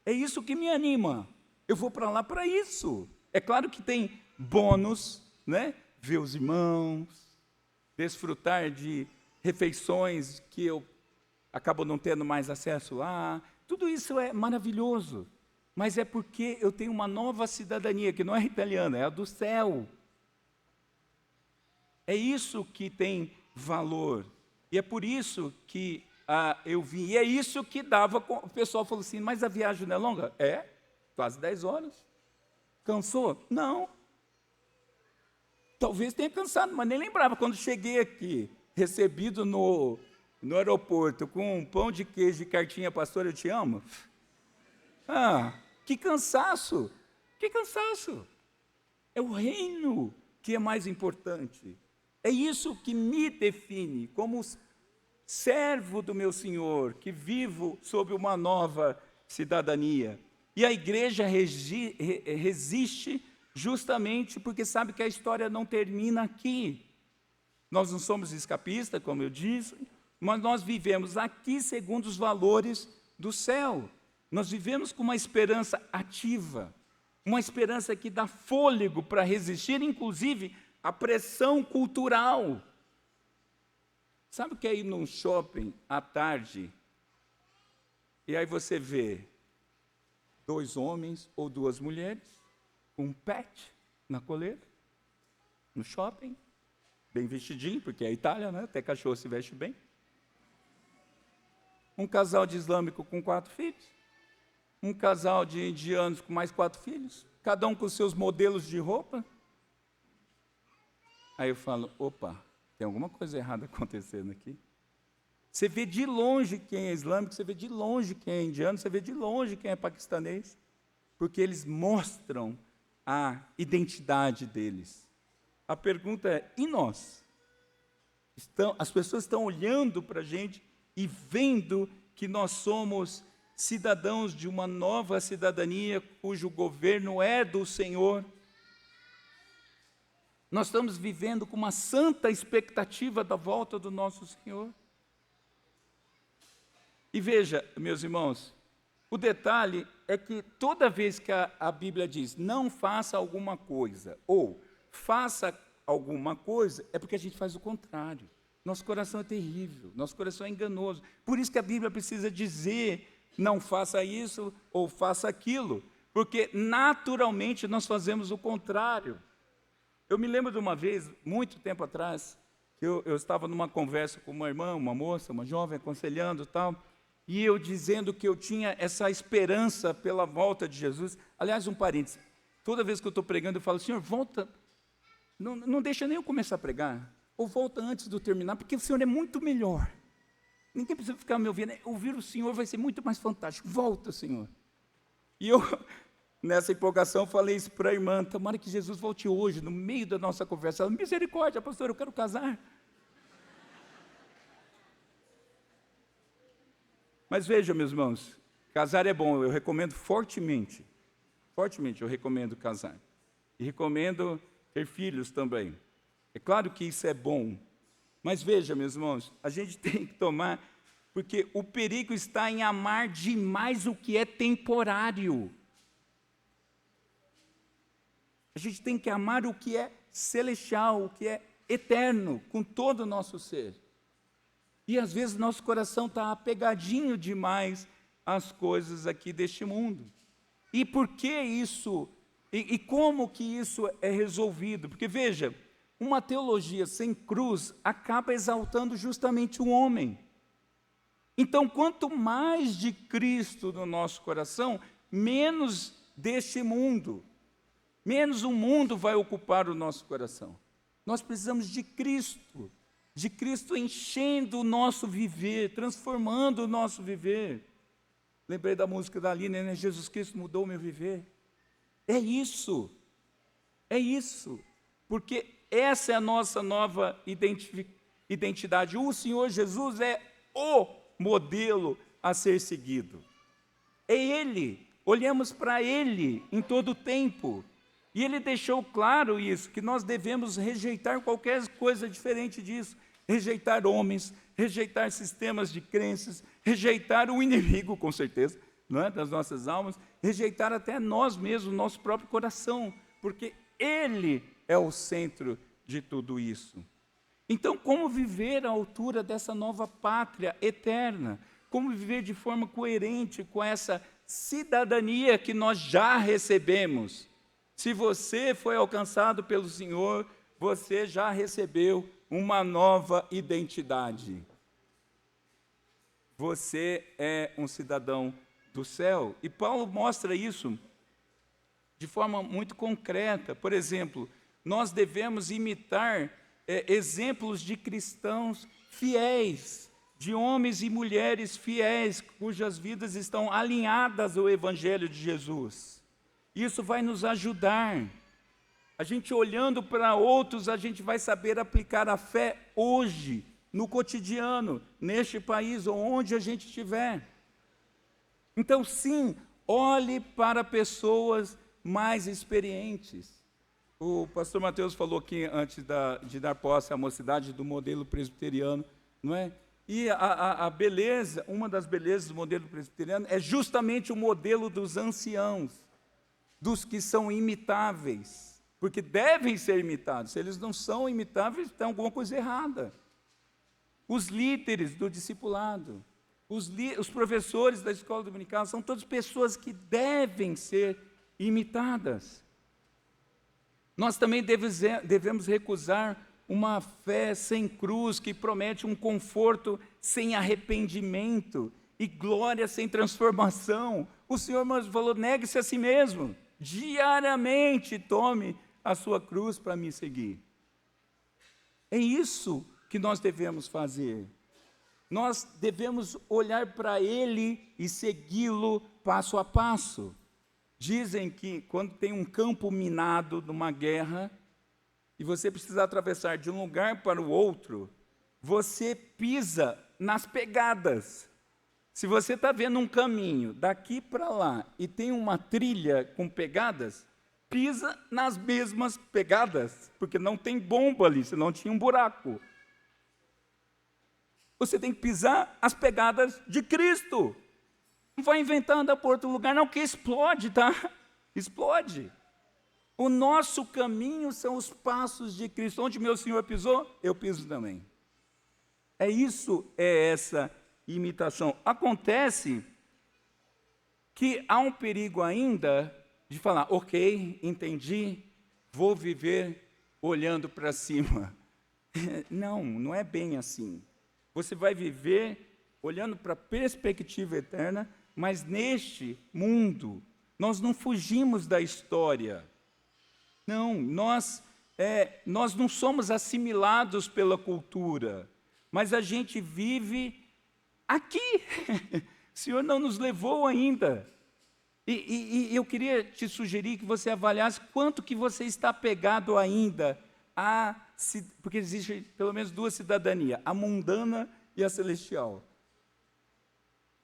É isso que me anima. Eu vou para lá para isso. É claro que tem bônus, né? Ver os irmãos, desfrutar de refeições que eu acabo não tendo mais acesso lá. Tudo isso é maravilhoso. Mas é porque eu tenho uma nova cidadania, que não é italiana, é a do céu. É isso que tem valor. E é por isso que eu vim. E é isso que dava. O pessoal falou assim, mas a viagem não é longa? É, quase 10 horas. Cansou? Não. Talvez tenha cansado, mas nem lembrava. Quando cheguei aqui, recebido no aeroporto, com um pão de queijo e cartinha, pastor, eu te amo. Que cansaço. Que cansaço. É o reino que é mais importante. É isso que me define como servo do meu Senhor, que vivo sob uma nova cidadania. E a igreja resiste justamente porque sabe que a história não termina aqui. Nós não somos escapistas, como eu disse, mas nós vivemos aqui segundo os valores do céu. Nós vivemos com uma esperança ativa, uma esperança que dá fôlego para resistir, inclusive, à pressão cultural. Sabe o que é ir num shopping à tarde, e aí você vê 2 homens ou 2 mulheres, com um pet na coleira, no shopping, bem vestidinho, porque é Itália, né? Até cachorro se veste bem. Um casal de islâmico com 4 filhos, um casal de indianos com mais 4 filhos, cada um com seus modelos de roupa. Aí eu falo, opa, tem alguma coisa errada acontecendo aqui. Você vê de longe quem é islâmico, você vê de longe quem é indiano, você vê de longe quem é paquistanês, porque eles mostram a identidade deles. A pergunta é, e nós? As pessoas estão olhando para a gente e vendo que nós somos cidadãos de uma nova cidadania, cujo governo é do Senhor. Nós estamos vivendo com uma santa expectativa da volta do nosso Senhor. E veja, meus irmãos, o detalhe é que toda vez que a Bíblia diz não faça alguma coisa, ou faça alguma coisa, é porque a gente faz o contrário. Nosso coração é terrível, nosso coração é enganoso. Por isso que a Bíblia precisa dizer, não faça isso ou faça aquilo, porque naturalmente nós fazemos o contrário. Eu me lembro de uma vez, muito tempo atrás, que eu estava numa conversa com uma irmã, uma moça, uma jovem, aconselhando e tal, e eu dizendo que eu tinha essa esperança pela volta de Jesus. Aliás, um parênteses, toda vez que eu estou pregando, eu falo, Senhor, volta, não deixa nem eu começar a pregar, ou volta antes de eu terminar, porque o Senhor é muito melhor. Ninguém precisa ficar me ouvindo, ouvir o Senhor vai ser muito mais fantástico, volta, Senhor. E eu, nessa empolgação, falei isso para a irmã, tomara que Jesus volte hoje, no meio da nossa conversa. Ela, misericórdia, pastor, eu quero casar. Mas veja, meus irmãos, casar é bom, eu recomendo fortemente eu recomendo casar. E recomendo ter filhos também. É claro que isso é bom, mas veja, meus irmãos, a gente tem que tomar, porque o perigo está em amar demais o que é temporário. A gente tem que amar o que é celestial, o que é eterno, com todo o nosso ser. E às vezes nosso coração está apegadinho demais às coisas aqui deste mundo. E por que isso? E como que isso é resolvido? Porque veja, uma teologia sem cruz acaba exaltando justamente o homem. Então, quanto mais de Cristo no nosso coração, menos deste mundo, menos o mundo vai ocupar o nosso coração. Nós precisamos de Cristo enchendo o nosso viver, transformando o nosso viver. Lembrei da música da Aline, né? Jesus Cristo mudou o meu viver. É isso, porque essa é a nossa nova identidade. O Senhor Jesus é o modelo a ser seguido. É Ele, olhamos para Ele em todo o tempo. E Ele deixou claro isso, que nós devemos rejeitar qualquer coisa diferente disso. Rejeitar homens, rejeitar sistemas de crenças, rejeitar o inimigo, com certeza, não é? Das nossas almas, rejeitar até nós mesmos, nosso próprio coração, porque Ele é o centro de tudo isso. Então, como viver à altura dessa nova pátria eterna? Como viver de forma coerente com essa cidadania que nós já recebemos? Se você foi alcançado pelo Senhor, você já recebeu uma nova identidade. Você é um cidadão do céu. E Paulo mostra isso de forma muito concreta. Por exemplo, nós devemos imitar exemplos de cristãos fiéis, de homens e mulheres fiéis, cujas vidas estão alinhadas ao Evangelho de Jesus. Isso vai nos ajudar. A gente olhando para outros, a gente vai saber aplicar a fé hoje, no cotidiano, neste país ou onde a gente estiver. Então, sim, olhe para pessoas mais experientes. O pastor Mateus falou aqui, antes de dar posse à mocidade, do modelo presbiteriano, não é? E a beleza, uma das belezas do modelo presbiteriano é justamente o modelo dos anciãos, dos que são imitáveis, porque devem ser imitados. Se eles não são imitáveis, tem alguma coisa errada. Os líderes do discipulado, os professores da escola dominical, são todas pessoas que devem ser imitadas. Nós também devemos recusar uma fé sem cruz, que promete um conforto sem arrependimento e glória sem transformação. O Senhor falou: negue-se a si mesmo, diariamente tome a sua cruz para me seguir. É isso que nós devemos fazer. Nós devemos olhar para Ele e segui-lo passo a passo. Dizem que quando tem um campo minado numa guerra, e você precisa atravessar de um lugar para o outro, você pisa nas pegadas. Se você está vendo um caminho daqui para lá e tem uma trilha com pegadas, pisa nas mesmas pegadas, porque não tem bomba ali, senão tinha um buraco. Você tem que pisar as pegadas de Cristo. Não vai inventar andar por outro lugar, não, que explode, tá? Explode. O nosso caminho são os passos de Cristo. Onde meu Senhor pisou, eu piso também. É essa imitação. Acontece que há um perigo ainda de falar: ok, entendi, vou viver olhando para cima. Não é bem assim. Você vai viver olhando para a perspectiva eterna, mas neste mundo, nós não fugimos da história. Não, nós não somos assimilados pela cultura, mas a gente vive aqui. O Senhor não nos levou ainda. E eu queria te sugerir que você avaliasse quanto que você está apegado ainda porque existe pelo menos duas cidadanias, a mundana e a celestial.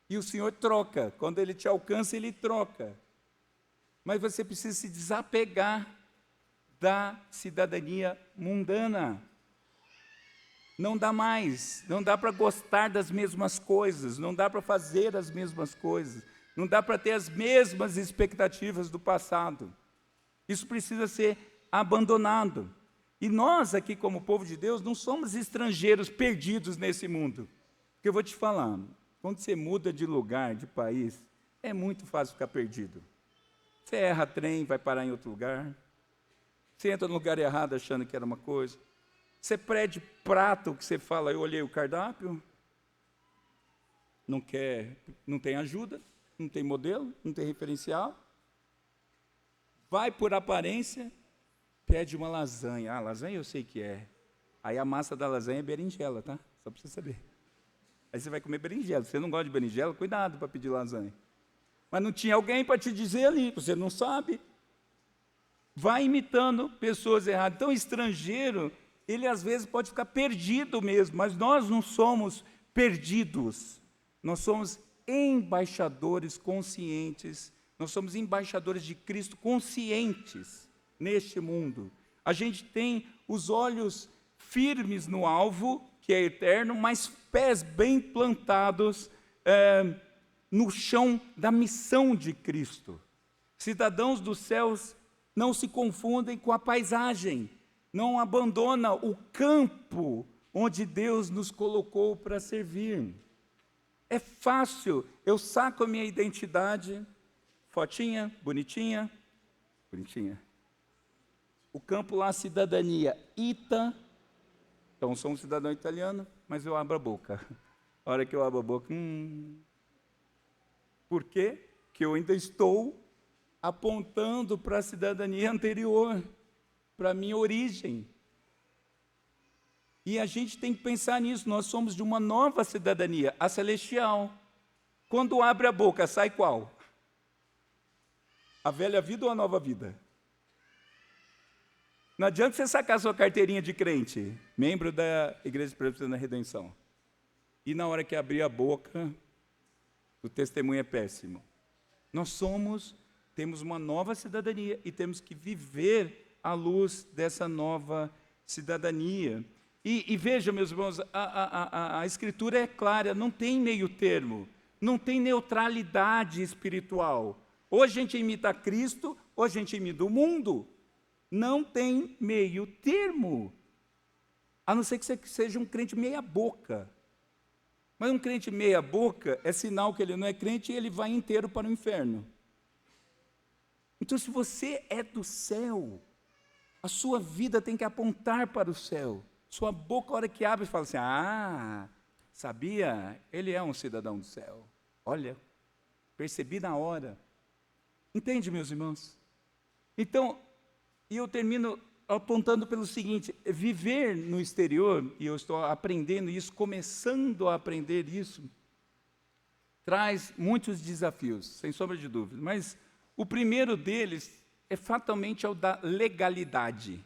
E o Senhor troca, quando Ele te alcança, Ele troca. Mas você precisa se desapegar da cidadania mundana. Não dá mais, não dá para gostar das mesmas coisas, não dá para fazer as mesmas coisas, não dá para ter as mesmas expectativas do passado. Isso precisa ser abandonado. E nós aqui, como povo de Deus, não somos estrangeiros perdidos nesse mundo. Porque eu vou te falar, quando você muda de lugar, de país, é muito fácil ficar perdido. Você erra trem, vai parar em outro lugar. Você entra no lugar errado achando que era uma coisa. Você pede prato que você fala: eu olhei o cardápio. Não tem ajuda, não tem modelo, não tem referencial. Vai por aparência, pede uma lasanha. Ah, lasanha eu sei que é. Aí a massa da lasanha é berinjela, tá? Só para você saber. Aí você vai comer berinjela. Se você não gosta de berinjela, cuidado para pedir lasanha. Mas não tinha alguém para te dizer ali, você não sabe. Vai imitando pessoas erradas. Então, o estrangeiro, ele às vezes pode ficar perdido mesmo, mas nós não somos perdidos. Nós somos embaixadores conscientes. Nós somos embaixadores de Cristo conscientes neste mundo. A gente tem os olhos firmes no alvo, que é eterno, mas pés bem plantados no chão da missão de Cristo. Cidadãos dos céus não se confundem com a paisagem, não abandona o campo onde Deus nos colocou para servir. É fácil, eu saco a minha identidade, fotinha, bonitinha. O campo lá, cidadania, ITA. Então, sou um cidadão italiano, mas eu abro a boca. A hora que eu abro a boca, Por quê? Que eu ainda estou apontando para a cidadania anterior, para a minha origem. E a gente tem que pensar nisso, nós somos de uma nova cidadania, a celestial. Quando abre a boca, sai qual? A velha vida ou a nova vida? Não adianta você sacar sua carteirinha de crente, membro da Igreja Presbiteriana da Redenção. E na hora que abrir a boca, o testemunho é péssimo. Nós temos uma nova cidadania e temos que viver à luz dessa nova cidadania. E veja, meus irmãos, a Escritura é clara, não tem meio termo, não tem neutralidade espiritual. Ou a gente imita Cristo, ou a gente imita o mundo. Não tem meio termo. A não ser que você seja um crente meia boca. Mas um crente meia boca é sinal que ele não é crente e ele vai inteiro para o inferno. Então, se você é do céu, a sua vida tem que apontar para o céu. Sua boca, a hora que abre, fala assim: ah, sabia? Ele é um cidadão do céu. Olha, percebi na hora. Entende, meus irmãos? Então, e eu termino apontando pelo seguinte: viver no exterior, e eu estou aprendendo isso, começando a aprender isso, traz muitos desafios, sem sombra de dúvida. Mas o primeiro deles é fatalmente o da legalidade.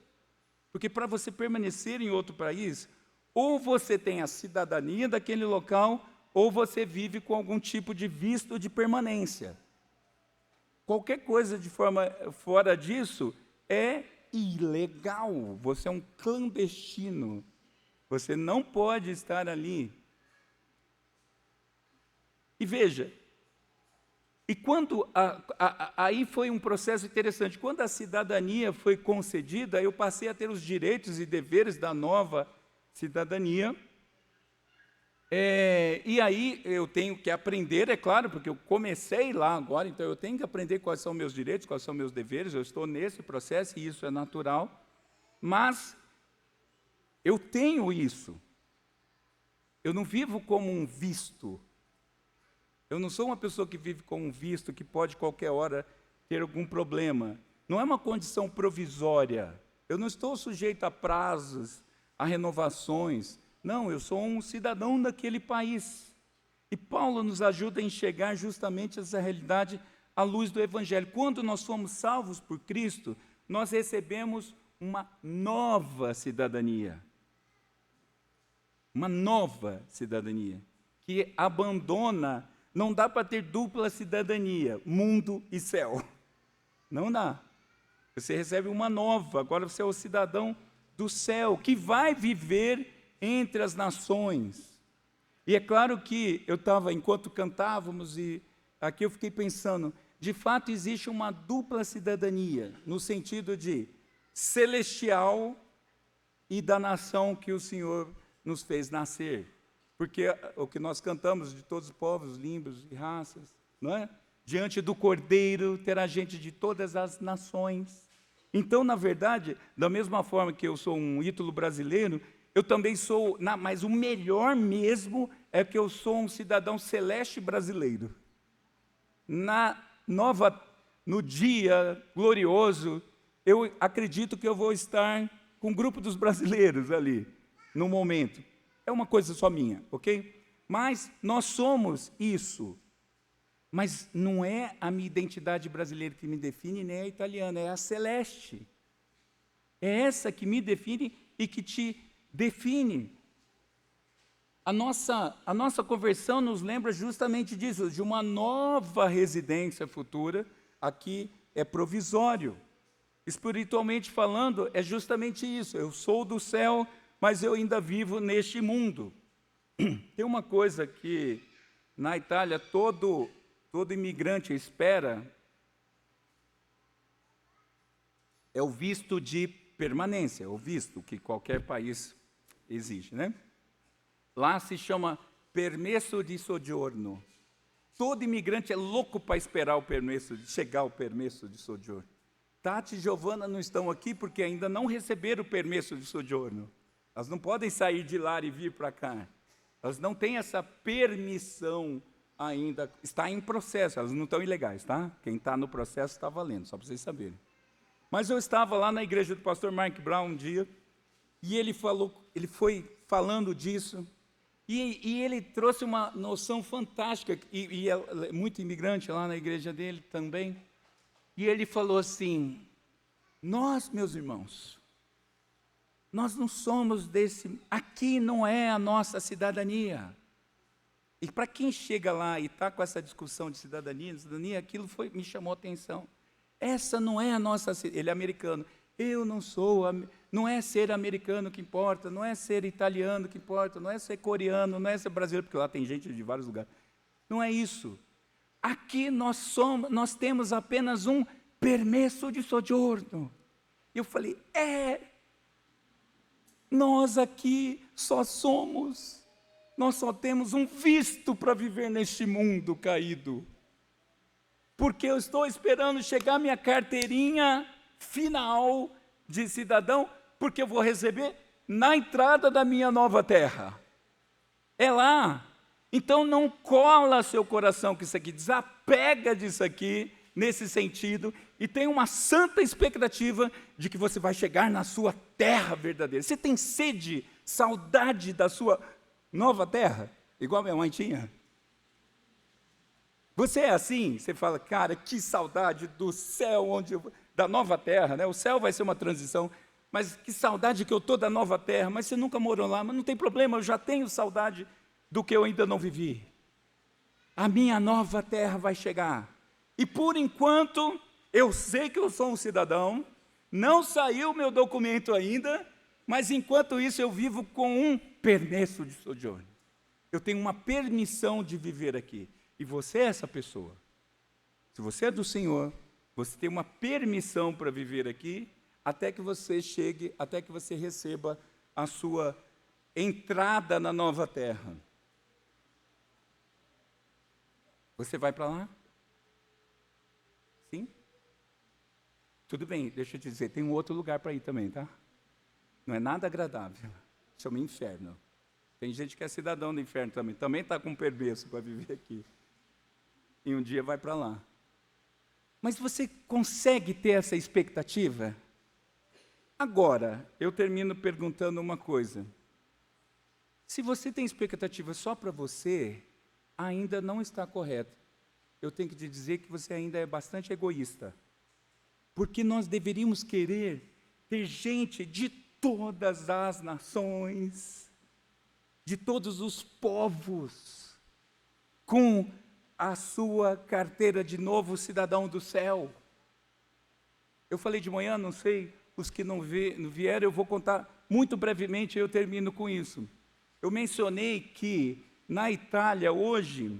Porque para você permanecer em outro país, ou você tem a cidadania daquele local, ou você vive com algum tipo de visto de permanência. Qualquer coisa de forma fora disso é ilegal. Você é um clandestino. Você não pode estar ali. E veja, e quando aí foi um processo interessante. Quando a cidadania foi concedida, eu passei a ter os direitos e deveres da nova cidadania. E aí eu tenho que aprender, é claro, porque eu comecei lá agora, então eu tenho que aprender quais são meus direitos, quais são meus deveres. Eu estou nesse processo e isso é natural. Mas eu tenho isso. Eu não vivo como um visto. Eu não sou uma pessoa que vive com um visto que pode qualquer hora ter algum problema. Não é uma condição provisória. Eu não estou sujeito a prazos, a renovações. Não, eu sou um cidadão daquele país. E Paulo nos ajuda a enxergar justamente essa realidade à luz do Evangelho. Quando nós fomos salvos por Cristo, nós recebemos uma nova cidadania. Uma nova cidadania, que abandona. Não dá para ter dupla cidadania, mundo e céu. Não dá. Você recebe uma nova, agora você é o cidadão do céu, que vai viver entre as nações. E é claro que eu estava, enquanto cantávamos, e aqui eu fiquei pensando, de fato existe uma dupla cidadania, no sentido de celestial e da nação que o Senhor nos fez nascer. Porque o que nós cantamos de todos os povos, línguas e raças, não é? Diante do Cordeiro terá gente de todas as nações. Então, na verdade, da mesma forma que eu sou um ítalo brasileiro, eu também sou, mas o melhor mesmo é que eu sou um cidadão celeste brasileiro. No dia glorioso, eu acredito que eu vou estar com o grupo dos brasileiros ali, no momento. É uma coisa só minha, ok? Mas nós somos isso. Mas não é a minha identidade brasileira que me define, nem a italiana, é a celeste. É essa que me define e que te define. A nossa conversão nos lembra justamente disso, de uma nova residência futura. Aqui é provisório. Espiritualmente falando, é justamente isso. Eu sou do céu, mas eu ainda vivo neste mundo. Tem uma coisa que na Itália todo imigrante espera, é o visto de permanência, o visto que qualquer país exige, né? Lá se chama permesso di soggiorno. Todo imigrante é louco para esperar o permesso, chegar ao permesso de soggiorno. Tati e Giovana não estão aqui porque ainda não receberam o permesso de soggiorno. Elas não podem sair de lá e vir para cá. Elas não têm essa permissão ainda. Está em processo, elas não estão ilegais, tá? Quem está no processo está valendo, só para vocês saberem. Mas eu estava lá na igreja do pastor Mark Brown um dia, e ele foi falando disso, e ele trouxe uma noção fantástica, e é muito imigrante lá na igreja dele também, e ele falou assim: nós, meus irmãos, nós não somos aqui não é a nossa cidadania. E para quem chega lá e está com essa discussão de cidadania, aquilo me chamou a atenção. Essa não é a nossa... Ele é americano. Eu não sou... Não é ser americano que importa, não é ser italiano que importa, não é ser coreano, não é ser brasileiro, porque lá tem gente de vários lugares. Não é isso. Aqui nós temos apenas um permesso de soggiorno. Eu falei, nós aqui nós só temos um visto para viver neste mundo caído. Porque eu estou esperando chegar minha carteirinha final de cidadão, porque eu vou receber na entrada da minha nova terra. É lá. Então não cola seu coração com isso aqui, desapega disso aqui, nesse sentido, e tem uma santa expectativa de que você vai chegar na sua terra verdadeira. Você tem sede, saudade da sua nova terra, igual minha mãe tinha? Você é assim? Você fala, cara, que saudade do céu, da nova terra, né? O céu vai ser uma transição, mas que saudade que eu estou da nova terra, mas você nunca morou lá, mas não tem problema, eu já tenho saudade do que eu ainda não vivi. A minha nova terra vai chegar. E por enquanto, eu sei que eu sou um cidadão, não saiu meu documento ainda, mas enquanto isso eu vivo com um permesso de sojourno. Eu tenho uma permissão de viver aqui. E você é essa pessoa. Se você é do Senhor, você tem uma permissão para viver aqui, até que você chegue, até que você receba a sua entrada na nova terra. Você vai para lá? Sim? Tudo bem, deixa eu te dizer, tem um outro lugar para ir também, tá? Não é nada agradável, chama inferno. Tem gente que é cidadão do inferno também está com permesso para viver aqui. E um dia vai para lá. Mas você consegue ter essa expectativa? Agora, eu termino perguntando uma coisa. Se você tem expectativa só para você, ainda não está correto. Eu tenho que te dizer que você ainda é bastante egoísta. Porque nós deveríamos querer ter gente de todas as nações, de todos os povos, com a sua carteira de novo cidadão do céu. Eu falei de manhã, não sei, os que não vieram, eu vou contar muito brevemente, eu termino com isso. Eu mencionei que na Itália hoje,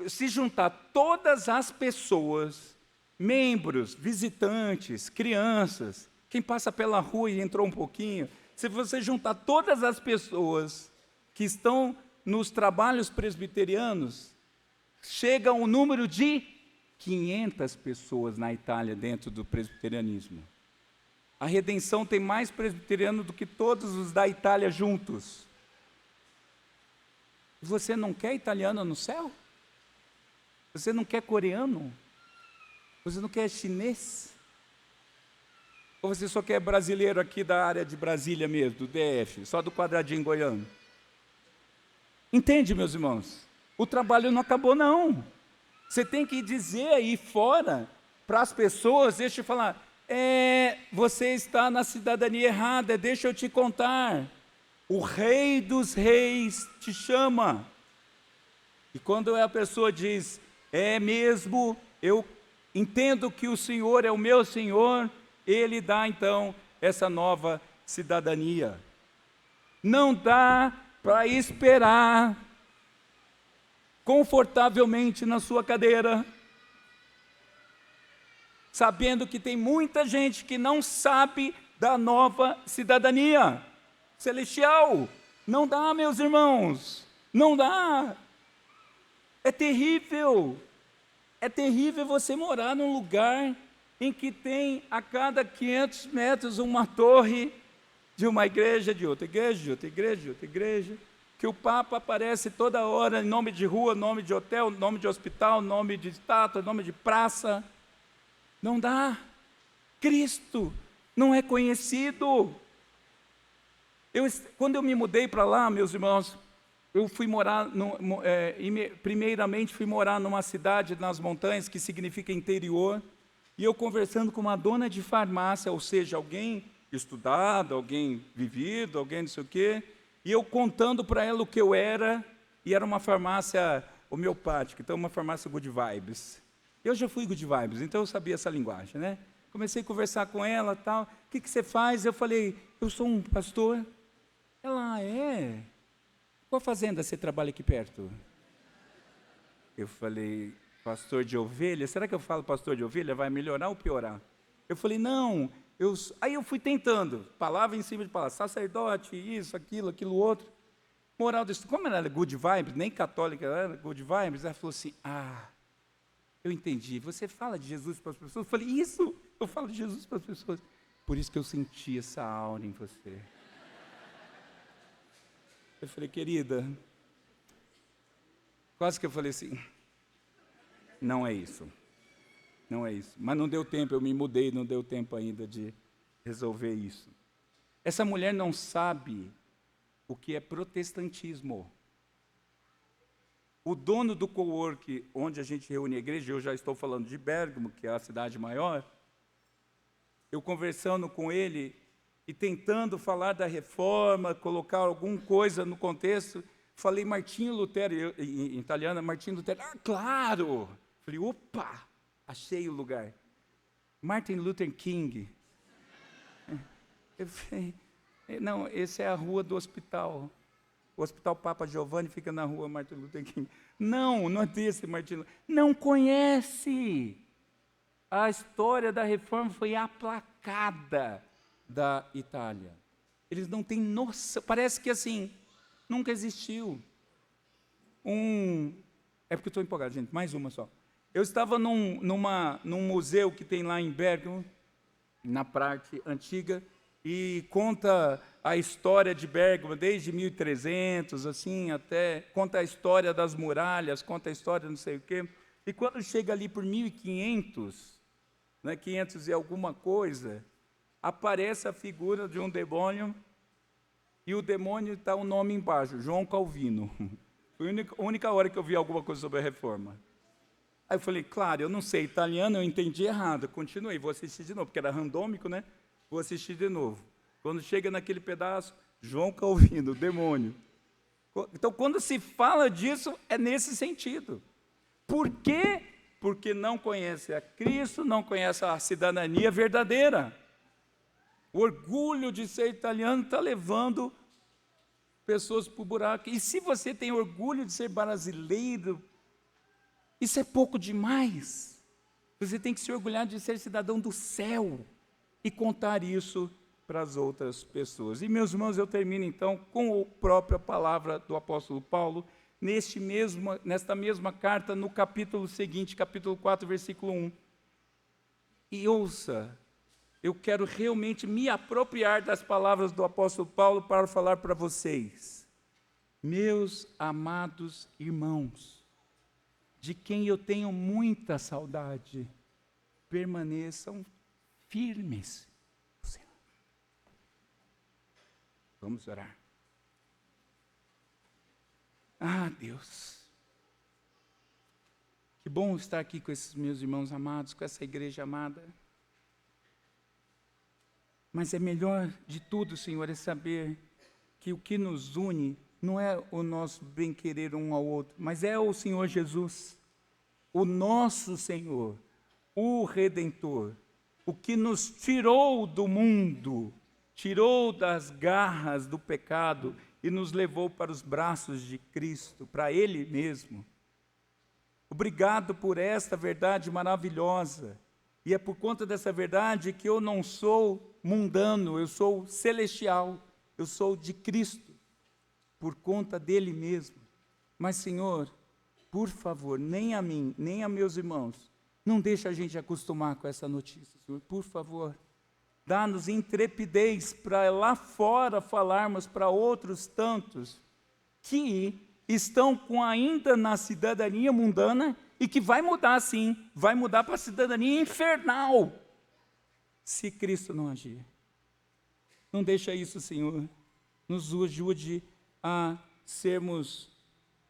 se juntar todas as pessoas, membros, visitantes, crianças, quem passa pela rua e entrou um pouquinho, se você juntar todas as pessoas que estão nos trabalhos presbiterianos, chega um número de 500 pessoas na Itália dentro do presbiterianismo. A Redenção tem mais presbiteriano do que todos os da Itália juntos. Você não quer italiano no céu? Você não quer coreano? Você não quer chinês? Ou você só quer brasileiro aqui da área de Brasília mesmo, do DF, só do quadradinho goiano? Entende, meus irmãos? O trabalho não acabou, não. Você tem que dizer aí fora para as pessoas, deixa eu falar, você está na cidadania errada, deixa eu te contar. O Rei dos Reis te chama. E quando a pessoa diz, é mesmo, eu entendo que o Senhor é o meu Senhor, Ele dá então essa nova cidadania. Não dá para esperar confortavelmente na sua cadeira, sabendo que tem muita gente que não sabe da nova cidadania celestial. Não dá, meus irmãos, não dá. É terrível você morar num lugar em que tem a cada 500 metros uma torre de uma igreja, de outra igreja, de outra igreja, de outra igreja, que o Papa aparece toda hora em nome de rua, nome de hotel, nome de hospital, nome de estátua, nome de praça. Não dá. Cristo não é conhecido. Quando eu me mudei para lá, meus irmãos, eu fui morar, primeiramente fui morar numa cidade nas montanhas, que significa interior, e eu conversando com uma dona de farmácia, ou seja, alguém estudado, alguém vivido, alguém não sei o quê, e eu contando para ela o que eu era, e era uma farmácia homeopática, então uma farmácia good vibes. Eu já fui good vibes, então eu sabia essa linguagem, né? Comecei a conversar com ela, tal. O que você faz? Eu falei, eu sou um pastor. Ela, é? Qual fazenda você trabalha aqui perto? Eu falei, pastor de ovelha? Será que eu falo pastor de ovelha? Vai melhorar ou piorar? Eu falei, não. Aí eu fui tentando, palavra em cima de palavra, sacerdote, isso, aquilo outro. Moral disso, como ela era good vibes, nem católica, ela era good vibes, ela falou assim, eu entendi, você fala de Jesus para as pessoas? Eu falei, isso, eu falo de Jesus para as pessoas. Por isso que eu senti essa aura em você. Eu falei, querida, quase que eu falei assim, não é isso. Não é isso. Mas não deu tempo, eu me mudei, não deu tempo ainda de resolver isso. Essa mulher não sabe o que é protestantismo. O dono do cowork, onde a gente reúne a igreja, eu já estou falando de Bérgamo, que é a cidade maior, eu conversando com ele e tentando falar da reforma, colocar alguma coisa no contexto, falei Martinho Lutero, em italiano, Martinho Lutero, claro! Falei, opa, achei o lugar. Martin Luther King. Eu falei, não, essa é a rua do hospital. O Hospital Papa Giovanni fica na rua Martin Luther King. Não é desse Martin Luther. Não conhece. A história da reforma foi aplacada da Itália. Eles não têm noção. Parece que assim, nunca existiu. É porque eu estou empolgado, gente. Mais uma só. Eu estava num museu que tem lá em Bérgamo, na parte antiga, e conta a história de Bérgamo desde 1300, assim, até conta a história das muralhas, conta a história não sei o quê. E quando chega ali por 1500, 500 e alguma coisa, aparece a figura de um demônio, e o demônio está o nome embaixo, João Calvino. Foi a única hora que eu vi alguma coisa sobre a reforma. Aí eu falei, claro, eu não sei italiano, eu entendi errado. Continuei, vou assistir de novo, porque era randômico, né? Vou assistir de novo. Quando chega naquele pedaço, João Calvino, demônio. Então, quando se fala disso, é nesse sentido. Por quê? Porque não conhece a Cristo, não conhece a cidadania verdadeira. O orgulho de ser italiano está levando pessoas para o buraco. E se você tem orgulho de ser brasileiro, isso é pouco demais. Você tem que se orgulhar de ser cidadão do céu e contar isso para as outras pessoas. E, meus irmãos, eu termino então com a própria palavra do apóstolo Paulo, nesta mesma carta, no capítulo seguinte, capítulo 4, versículo 1. E ouça, eu quero realmente me apropriar das palavras do apóstolo Paulo para falar para vocês. Meus amados irmãos, de quem eu tenho muita saudade, permaneçam firmes. Vamos orar. Deus, que bom estar aqui com esses meus irmãos amados, com essa igreja amada. Mas é melhor de tudo, Senhor, é saber que o que nos une não é o nosso bem-querer um ao outro, mas é o Senhor Jesus, o nosso Senhor, o Redentor, o que nos tirou do mundo, tirou das garras do pecado e nos levou para os braços de Cristo, para Ele mesmo. Obrigado por esta verdade maravilhosa. E é por conta dessa verdade que eu não sou mundano, eu sou celestial, eu sou de Cristo, por conta dele mesmo. Mas, Senhor, por favor, nem a mim, nem a meus irmãos, não deixe a gente acostumar com essa notícia, Senhor, por favor. Dá-nos intrepidez para lá fora falarmos para outros tantos que estão ainda na cidadania mundana e que vai mudar sim, vai mudar para a cidadania infernal, se Cristo não agir. Não deixa isso, Senhor, nos ajude a sermos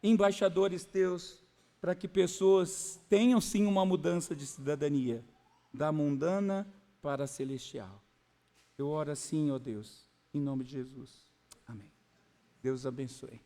embaixadores teus, para que pessoas tenham sim uma mudança de cidadania, da mundana para a celestial. Eu oro assim, ó Deus, em nome de Jesus. Amém. Deus abençoe.